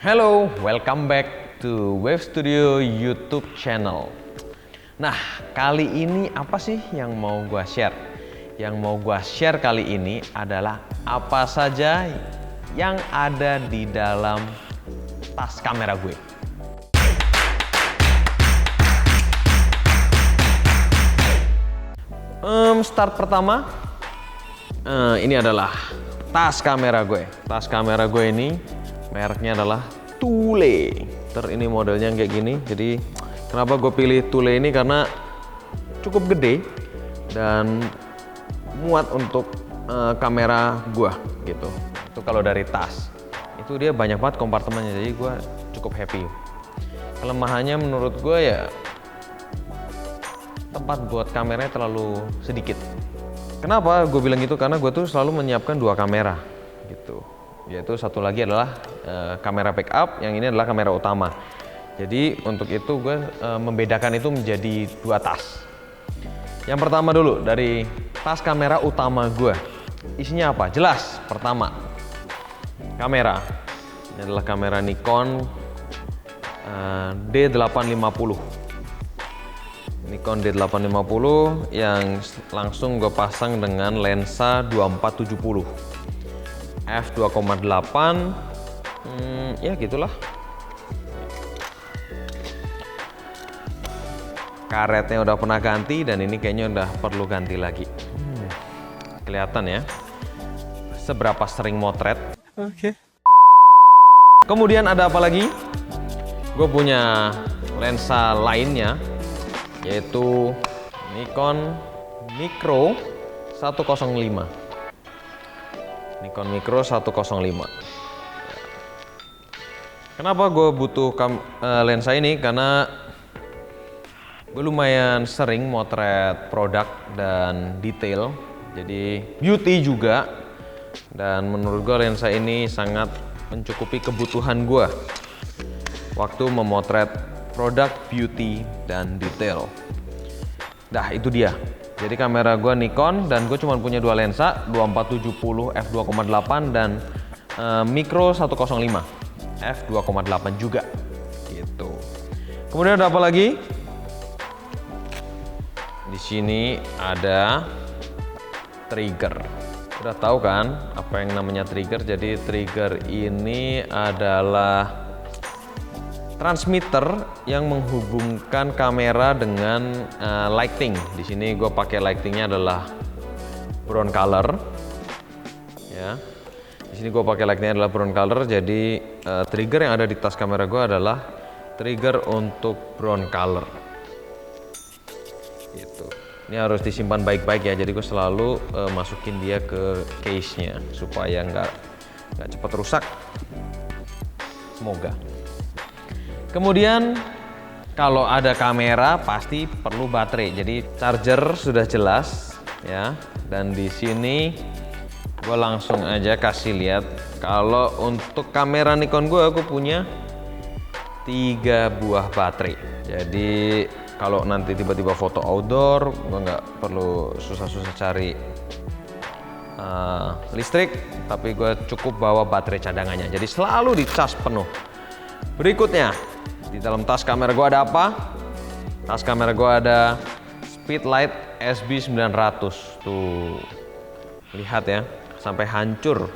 Hello, welcome back to Wave Studio YouTube channel. Nah, kali ini apa sih yang mau gua share? Yang mau gua share kali ini adalah apa saja yang ada di dalam tas kamera gue. Start pertama, ini adalah tas kamera gue. Tas kamera gue ini mereknya adalah Thule. Ini modelnya kayak gini. Jadi kenapa gue pilih Thule ini karena cukup gede dan muat untuk kamera gue gitu. Itu kalau dari tas itu dia banyak banget kompartemennya, jadi gue cukup happy. Kelemahannya menurut gue ya tempat buat kameranya terlalu sedikit. Kenapa gue bilang gitu? Karena gue tuh selalu menyiapkan dua kamera gitu. Yaitu satu lagi adalah kamera backup, yang ini adalah kamera utama. Jadi untuk itu gue membedakan itu menjadi dua tas. Yang pertama dulu dari tas kamera utama gue, isinya apa? Jelas. Pertama, kamera. Ini adalah kamera Nikon D850. Nikon D850 yang langsung gue pasang dengan lensa 2470 f2.8, ya gitulah. Karetnya udah pernah ganti dan ini kayaknya udah perlu ganti lagi. Kelihatan ya seberapa sering motret. Oke. Kemudian ada apa lagi? Gue punya lensa lainnya, yaitu Nikon Micro 105. Nikon Micro 105. Kenapa gue butuh lensa ini? Karena gue lumayan sering motret produk dan detail, jadi beauty juga. Dan menurut gue lensa ini sangat mencukupi kebutuhan gue waktu memotret produk, beauty, dan detail. Nah, itu dia. Jadi kamera gue Nikon dan gue cuma punya dua lensa, 2470 f2.8 dan Micro 105 f2.8 juga. Gitu. Kemudian ada apa lagi? Di sini ada trigger. Udah tahu kan apa yang namanya trigger? Jadi trigger ini adalah transmitter yang menghubungkan kamera dengan lighting. Di sini gue pakai lightingnya adalah brown color. Ya, di sini gue pakai lightingnya adalah brown color. Jadi trigger yang ada di tas kamera gue adalah trigger untuk brown color. Gitu. Ini harus disimpan baik-baik ya. Jadi gue selalu masukin dia ke case-nya supaya nggak cepat rusak. Semoga. Kemudian kalau ada kamera pasti perlu baterai. Jadi charger sudah jelas ya. Dan di sini gue langsung aja kasih lihat. Kalau untuk kamera Nikon gue punya 3 buah baterai. Jadi kalau nanti tiba-tiba foto outdoor, gue nggak perlu susah-susah cari listrik, tapi gue cukup bawa baterai cadangannya. Jadi selalu dicas penuh. Berikutnya, di dalam tas kamera gue ada apa? Tas kamera gue ada Speedlight SB900. Tuh, lihat ya, sampai hancur.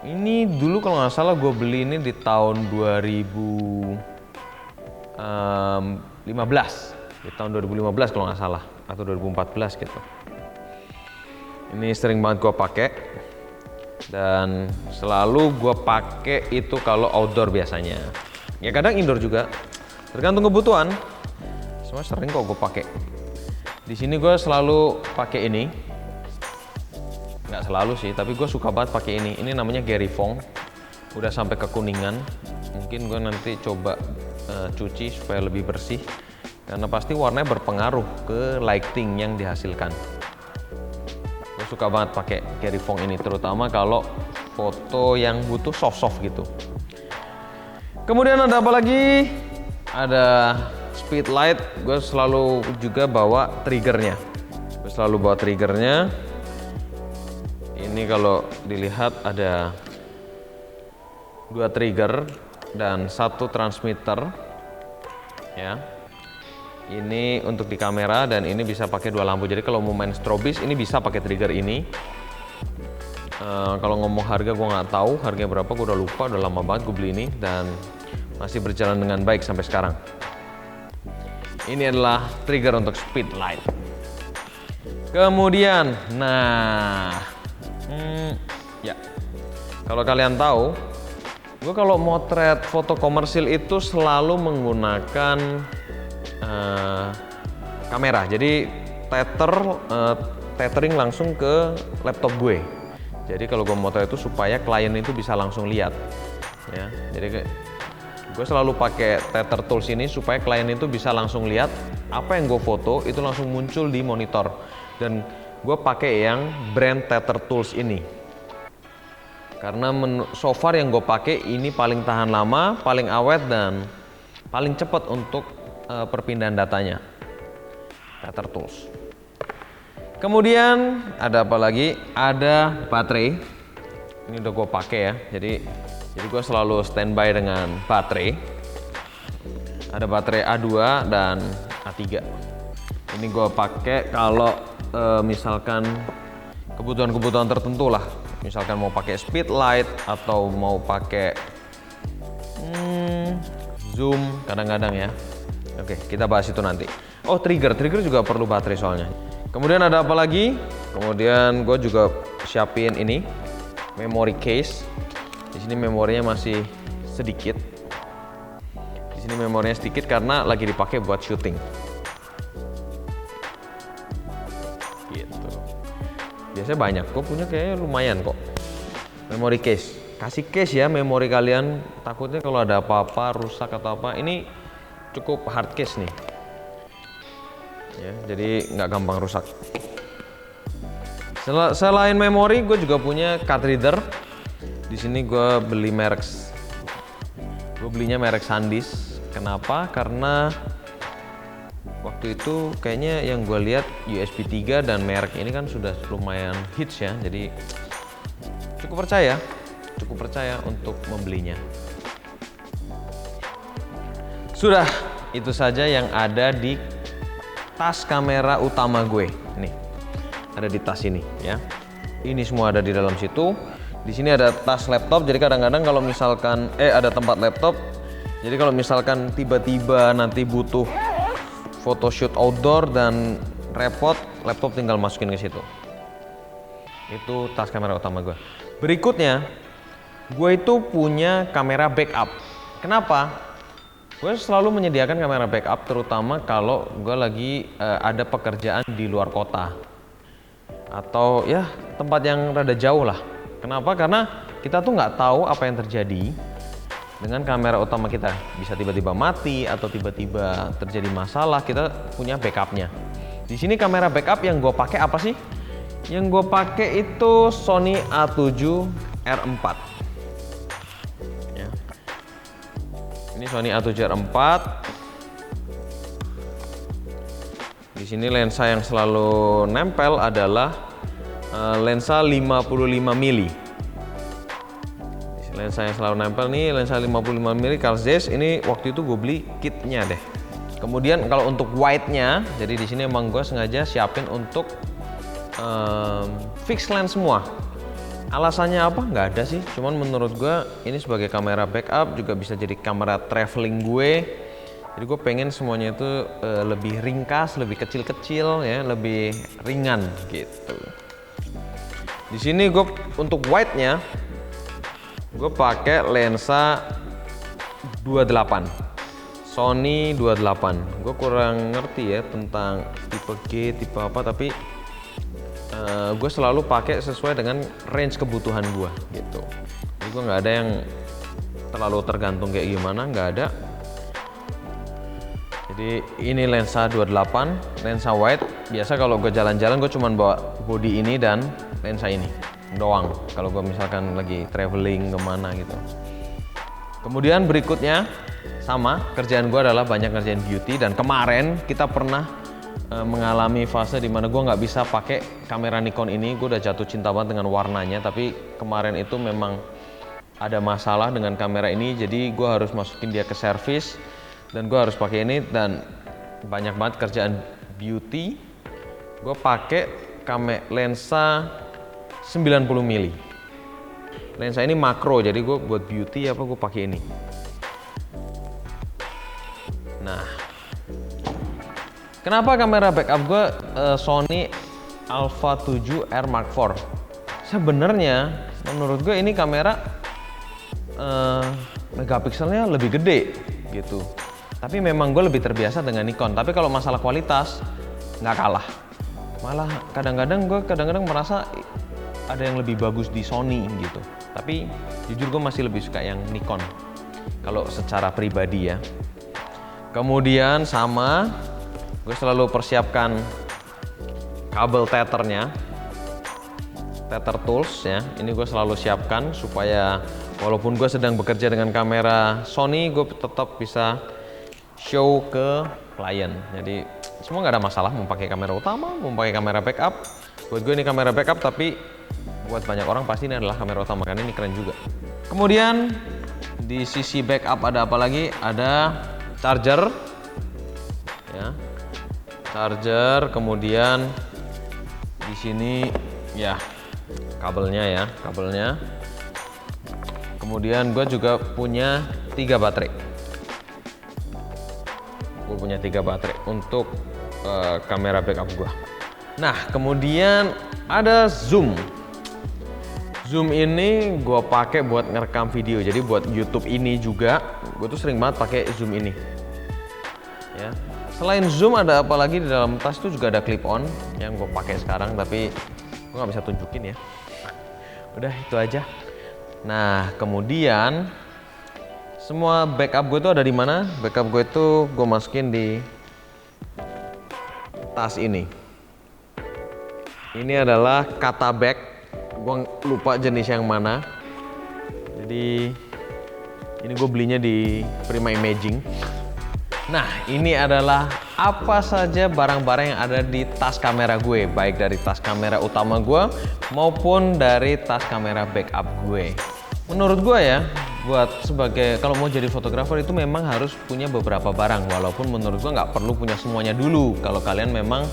Ini dulu kalau nggak salah gue beli ini di tahun 2015. Di tahun 2015 kalau nggak salah, atau 2014 gitu. Ini sering banget gue pakai. Dan selalu gue pakai itu kalau outdoor biasanya. Ya kadang indoor juga, tergantung kebutuhan. Semua sering kok gue pakai. Di sini gue selalu pakai ini. Nggak selalu sih, tapi gue suka banget pakai ini. Ini namanya Gary Fong. Udah sampai kekuningan. Mungkin gue nanti coba cuci supaya lebih bersih. Karena pasti warnanya berpengaruh ke lighting yang dihasilkan. Gue suka banget pakai Gary Fong ini, terutama kalau foto yang butuh soft-soft gitu. Kemudian ada apa lagi? Ada Speedlight. Gue selalu juga bawa triggernya. Ini kalau dilihat ada 2 trigger dan 1 transmitter ya. Ini untuk di kamera dan ini bisa pakai 2 lampu. Jadi kalau mau main strobis ini bisa pakai trigger ini. Kalau ngomong harga gue nggak tahu harganya berapa, gue udah lupa, udah lama banget gue beli ini dan masih berjalan dengan baik sampai sekarang. Ini adalah trigger untuk speed light. Kemudian, nah, ya, kalau kalian tahu, gue kalau motret foto komersil itu selalu menggunakan kamera. Jadi tethering langsung ke laptop gue. Jadi kalau gue motret itu supaya klien itu bisa langsung lihat. Ya, jadi gue selalu pakai tether tools ini supaya klien itu bisa langsung lihat apa yang gue foto itu langsung muncul di monitor. Dan gue pakai yang brand tether tools ini. Karena so far yang gue pakai ini paling tahan lama, paling awet dan paling cepat untuk perpindahan datanya. Tether tools. Kemudian ada apa lagi? Ada baterai. Ini udah gue pakai ya. Jadi gue selalu standby dengan baterai. Ada baterai A2 dan A3. Ini gue pakai kalau misalkan kebutuhan-kebutuhan tertentu lah. Misalkan mau pakai speed light atau mau pakai zoom kadang-kadang ya. Oke, kita bahas itu nanti. Oh, trigger juga perlu baterai soalnya. Kemudian ada apa lagi? Kemudian gue juga siapin ini memory case. Di sini memorinya masih sedikit. Di sini memorinya sedikit karena lagi dipakai buat syuting. Gitu. Biasanya banyak. Gue punya kayaknya lumayan kok. Memory case. Kasih case ya memori kalian. Takutnya kalau ada apa-apa rusak atau apa. Ini cukup hard case nih. Ya, jadi nggak gampang rusak. Selain memori, gue juga punya card reader. Di sini gue beli merek, gue belinya merek SanDisk. Kenapa? Karena waktu itu kayaknya yang gue lihat USB 3 dan merek ini kan sudah lumayan hits ya. Jadi cukup percaya untuk membelinya. Sudah, itu saja yang ada di tas kamera utama gue. Nih, ada di tas ini ya. Ini semua ada di dalam situ. Di sini ada tas laptop. Jadi kadang-kadang kalau misalkan ada tempat laptop. Jadi kalau misalkan tiba-tiba nanti butuh photoshoot outdoor dan repot, laptop tinggal masukin ke situ. Itu tas kamera utama gue. Berikutnya, gue itu punya kamera backup. Kenapa? Gue selalu menyediakan kamera backup terutama kalau gue lagi ada pekerjaan di luar kota atau ya tempat yang rada jauh lah. Kenapa? Karena kita tuh nggak tahu apa yang terjadi dengan kamera utama kita. Bisa tiba-tiba mati atau tiba-tiba terjadi masalah. Kita punya backupnya. Di sini kamera backup yang gue pakai apa sih? Yang gue pakai itu Sony A7 R4. Ini Sony A7 R4. Di sini lensa yang selalu nempel adalah lensa 55 mili. Lensa yang selalu nempel nih lensa 55 mili Carl Zeiss. Ini waktu itu gue beli kitnya deh. Kemudian kalau untuk wide-nya, jadi di sini emang gue sengaja siapin untuk fix lens semua. Alasannya apa? Nggak ada sih, cuman menurut gue ini sebagai kamera backup juga bisa jadi kamera traveling gue. Jadi gue pengen semuanya itu lebih ringkas, lebih kecil-kecil ya, lebih ringan gitu. Di sini gue untuk wide-nya gue pakai lensa 28 Sony 28. Gue kurang ngerti ya tentang tipe G, tipe apa, tapi gue selalu pakai sesuai dengan range kebutuhan gue gitu. Jadi gue nggak ada yang terlalu tergantung kayak gimana, nggak ada. Jadi ini lensa 28, lensa wide. Biasa kalau gue jalan-jalan gue cuman bawa body ini dan lensa ini doang. Kalau gue misalkan lagi traveling kemana gitu. Kemudian berikutnya sama, kerjaan gue adalah banyak ngerjain beauty dan kemarin kita pernah mengalami fase dimana gue nggak bisa pakai kamera Nikon ini. Gue udah jatuh cinta banget dengan warnanya, tapi kemarin itu memang ada masalah dengan kamera ini, jadi gue harus masukin dia ke servis dan gue harus pakai ini, dan banyak banget kerjaan beauty. Gue pakai lensa 90 mili. Lensa ini makro, jadi gue buat beauty gue pakai ini. Nah, kenapa kamera backup gue Sony Alpha 7R Mark IV? Sebenarnya menurut gue ini kamera megapikselnya lebih gede gitu. Tapi memang gue lebih terbiasa dengan Nikon. Tapi kalau masalah kualitas nggak kalah. Malah kadang-kadang gue merasa ada yang lebih bagus di Sony gitu. Tapi jujur gue masih lebih suka yang Nikon kalau secara pribadi ya. Kemudian sama gue selalu persiapkan kabel tethernya, tether tools ya. Ini gue selalu siapkan supaya walaupun gue sedang bekerja dengan kamera Sony, gue tetap bisa show ke klien. Jadi semua nggak ada masalah mau pakai kamera utama, mau pakai kamera backup. Buat gue ini kamera backup, tapi buat banyak orang pasti ini adalah kamera utama karena ini keren juga. Kemudian di sisi backup ada apa lagi? Ada charger ya, charger. Kemudian di sini ya kabelnya. Kemudian gue juga punya 3 baterai. Gue punya 3 baterai untuk kamera backup gue. Nah, kemudian ada zoom. Zoom ini gue pakai buat ngerekam video. Jadi buat YouTube ini juga gue tuh sering banget pakai zoom ini. Ya. Selain zoom ada apa lagi di dalam tas? Itu juga ada clip on yang gue pakai sekarang, tapi gue nggak bisa tunjukin ya. Udah itu aja. Nah, kemudian semua backup gue itu ada di mana? Backup gue itu gue masukin di tas ini. Ini adalah kata bag. Gue lupa jenis yang mana. Jadi ini gue belinya di Prima Imaging. Nah, ini adalah apa saja barang-barang yang ada di tas kamera gue, baik dari tas kamera utama gue maupun dari tas kamera backup gue. Menurut gue ya, buat sebagai kalau mau jadi fotografer itu memang harus punya beberapa barang, walaupun menurut gue nggak perlu punya semuanya dulu kalau kalian memang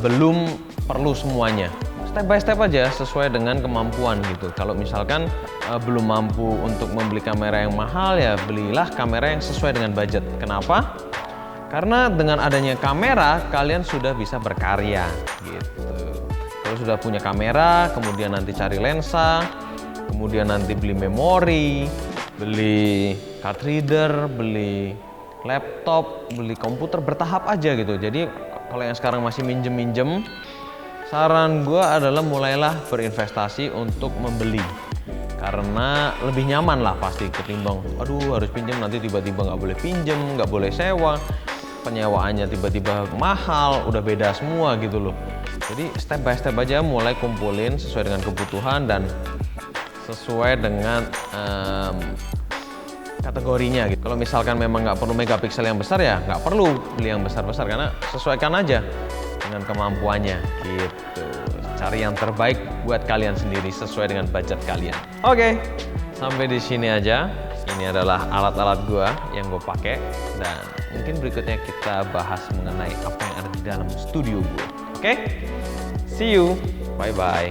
belum perlu semuanya. Step by step aja sesuai dengan kemampuan gitu. Kalau misalkan belum mampu untuk membeli kamera yang mahal, ya belilah kamera yang sesuai dengan budget. Kenapa? Karena dengan adanya kamera kalian sudah bisa berkarya gitu. Kalau sudah punya kamera, kemudian nanti cari lensa, kemudian nanti beli memori, beli card reader, beli laptop, beli komputer, bertahap aja gitu. Jadi kalau yang sekarang masih minjem-minjem, saran gue adalah mulailah berinvestasi untuk membeli, karena lebih nyaman lah pasti ketimbang aduh harus pinjam, nanti tiba-tiba nggak boleh pinjam, nggak boleh sewa, penyewaannya tiba-tiba mahal, udah beda semua gitu loh. Jadi step by step aja mulai kumpulin sesuai dengan kebutuhan dan sesuai dengan kategorinya gitu. Kalau misalkan memang nggak perlu megapiksel yang besar, ya nggak perlu beli yang besar-besar, karena sesuaikan aja dengan kemampuannya gitu. Cari yang terbaik buat kalian sendiri sesuai dengan budget kalian. Oke, sampai di sini aja. Ini adalah alat-alat gua yang gue pakai, dan mungkin berikutnya kita bahas mengenai apa yang ada di dalam studio gue. Oke? See you. Bye bye.